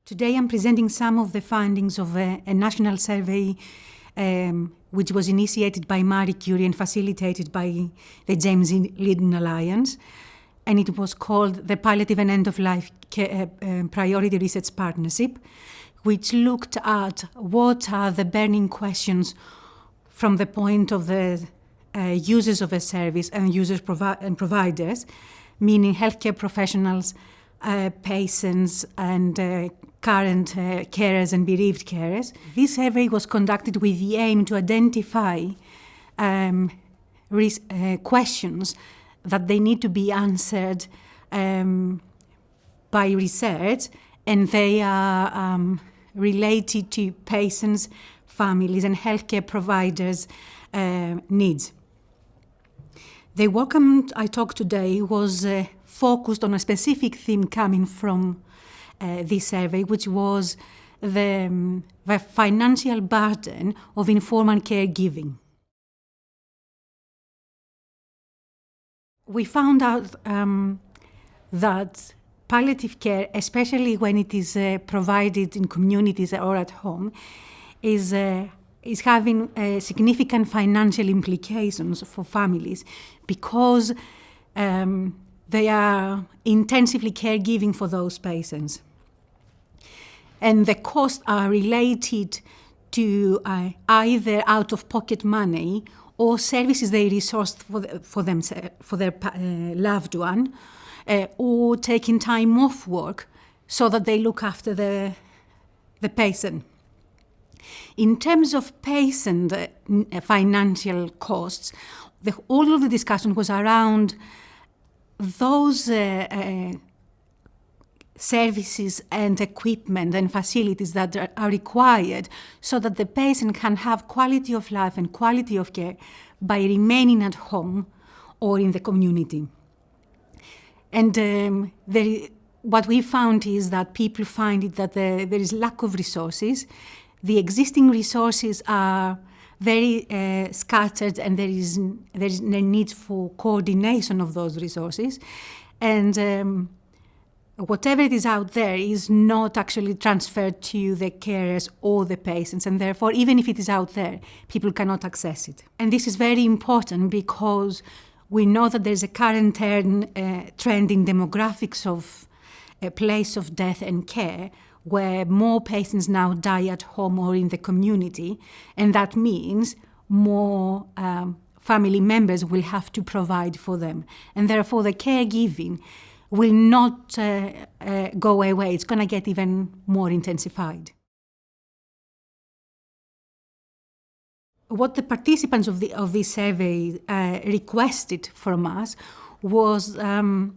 Today I'm presenting some of the findings of a national survey which was initiated by Marie Curie and facilitated by the James Linden Alliance. And it was called the Palliative and End-of-Life Care Priority Research Partnership, which looked at what are the burning questions from the point of the users of a service and users and providers, meaning healthcare professionals, patients, and current carers and bereaved carers. This survey was conducted with the aim to identify questions that they need to be answered by research, and they are related to patients, families, and healthcare providers' needs. The work I talked today was focused on a specific theme coming from this survey, which was the financial burden of informal caregiving. We found out that palliative care, especially when it is provided in communities or at home, is having significant financial implications for families because they are intensively caregiving for those patients. And the costs are related to either out-of-pocket money or services they resourced for their loved one, or taking time off work so that they look after the patient. In terms of patient financial costs, all of the discussion was around those services and equipment and facilities that are required so that the patient can have quality of life and quality of care by remaining at home or in the community. And what we found is that people find it that there is lack of resources. The existing resources are very scattered, and there is a need for coordination of those resources. And whatever it is out there is not actually transferred to the carers or the patients, and therefore, even if it is out there, people cannot access it. And this is very important because we know that there's a current trend in demographics of a place of death and care, where more patients now die at home or in the community, and that means more family members will have to provide for them. And therefore, the caregiving will not go away. It's going to get even more intensified. What the participants of this survey requested from us was to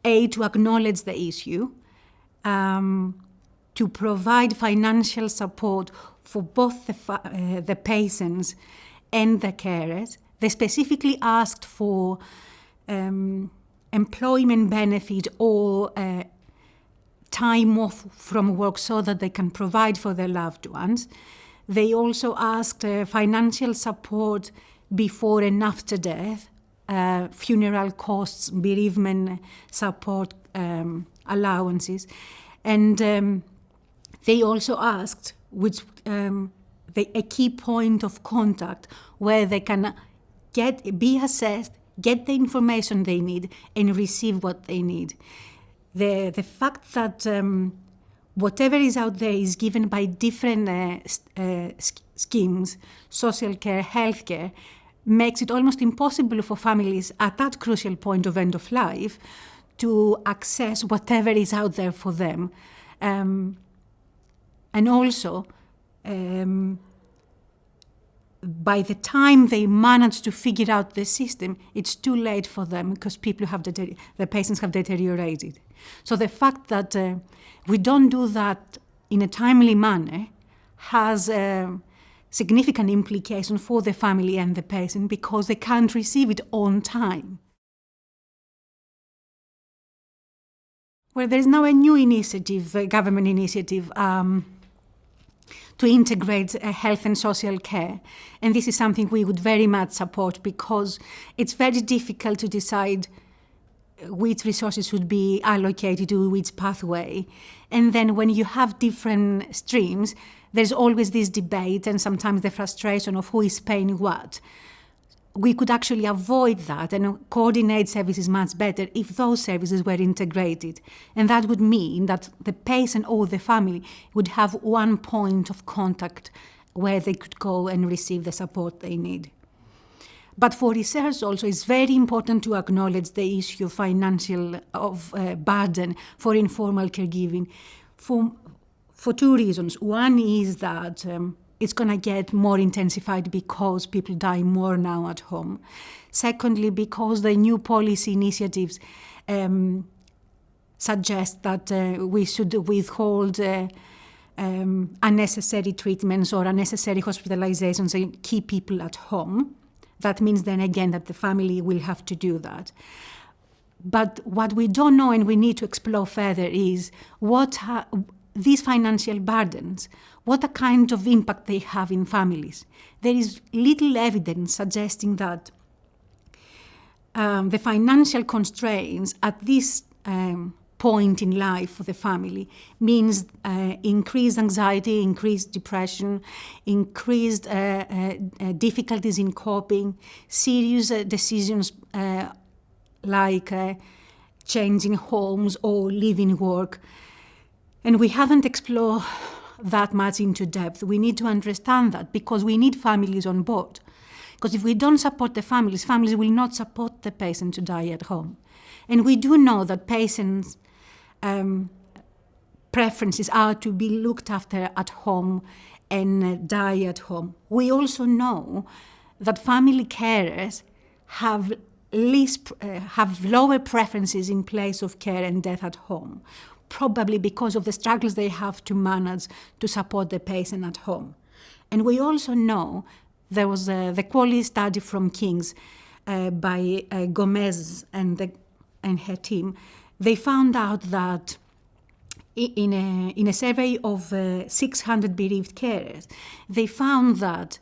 acknowledge the issue, to provide financial support for both the patients and the carers. They specifically asked for employment benefit or time off from work so that they can provide for their loved ones. They also asked financial support before and after death, funeral costs, bereavement support, allowances. And they also asked a key point of contact where they can be assessed, get the information they need, and receive what they need. The fact that whatever is out there is given by different schemes, social care, healthcare, makes it almost impossible for families at that crucial point of end of life to access whatever is out there for them. And also, by the time they manage to figure out the system, it's too late for them because the patients have deteriorated. So the fact that we don't do that in a timely manner has significant implications for the family and the patient because they can't receive it on time. Well, there is now a new initiative, a government initiative, to integrate health and social care. And this is something we would very much support because it's very difficult to decide which resources should be allocated to which pathway. And then when you have different streams, there's always this debate and sometimes the frustration of who is paying what. We could actually avoid that and coordinate services much better if those services were integrated. And that would mean that the patient or the family would have one point of contact where they could go and receive the support they need. But for research also, it's very important to acknowledge the issue of financial burden for informal caregiving for two reasons. One is that it's going to get more intensified because people die more now at home. Secondly, because the new policy initiatives suggest that we should withhold unnecessary treatments or unnecessary hospitalizations and keep people at home. That means then again that the family will have to do that. But what we don't know and we need to explore further is these financial burdens, what a kind of impact they have in families. There is little evidence suggesting that the financial constraints at this point in life for the family means increased anxiety, increased depression, increased difficulties in coping, serious decisions like changing homes or leaving work. And we haven't explored that much into depth. We need to understand that because we need families on board. Because if we don't support the families will not support the patient to die at home. And we do know that patients' preferences are to be looked after at home and die at home. We also know that family carers have lower preferences in place of care and death at home, probably because of the struggles they have to manage to support the patient at home. And we also know there was the quality study from King's by Gomez and her team. They found out that in a survey of 600 bereaved carers, they found that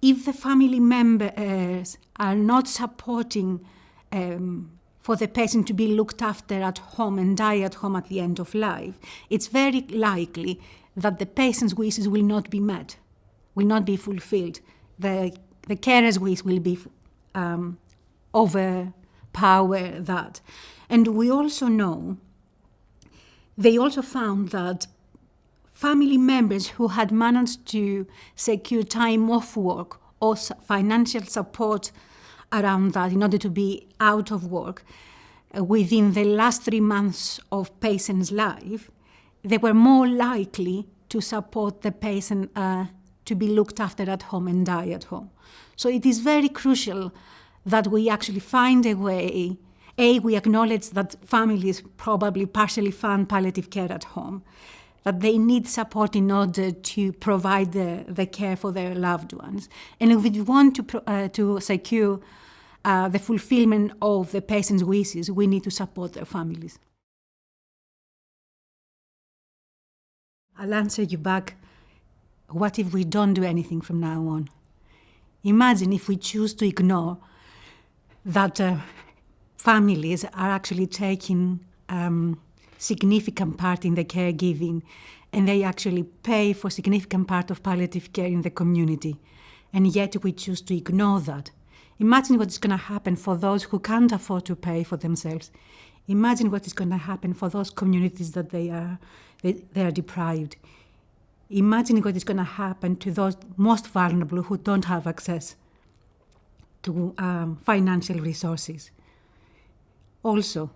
if the family members are not supporting for the patient to be looked after at home and die at home at the end of life, it's very likely that the patient's wishes will not be met, will not be fulfilled. The carer's wish will be overpower that. And we also know, they also found that family members who had managed to secure time off work or financial support around that in order to be out of work within the last 3 months of patient's life, they were more likely to support the patient to be looked after at home and die at home. So it is very crucial that we actually find a way. We acknowledge that families probably partially fund palliative care at home, that they need support in order to provide the care for their loved ones. And if we want to secure the fulfillment of the patient's wishes, we need to support their families. I'll answer you back. What if we don't do anything from now on? Imagine if we choose to ignore that families are actually taking significant part in the caregiving, and they actually pay for significant part of palliative care in the community, and yet we choose to ignore that. Imagine what is going to happen for those who can't afford to pay for themselves. Imagine what is going to happen for those communities that they are deprived. Imagine what is going to happen to those most vulnerable who don't have access to financial resources. Also,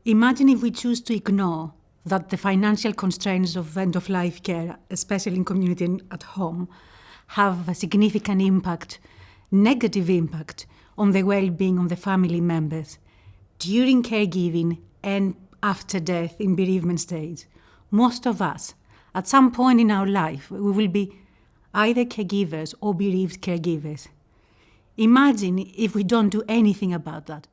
imagine if we choose to ignore that the financial constraints of end-of-life care, especially in community and at home, have a significant impact, negative impact, on the well-being of the family members. During caregiving and after death in bereavement stage, most of us, at some point in our life, we will be either caregivers or bereaved caregivers. Imagine if we don't do anything about that.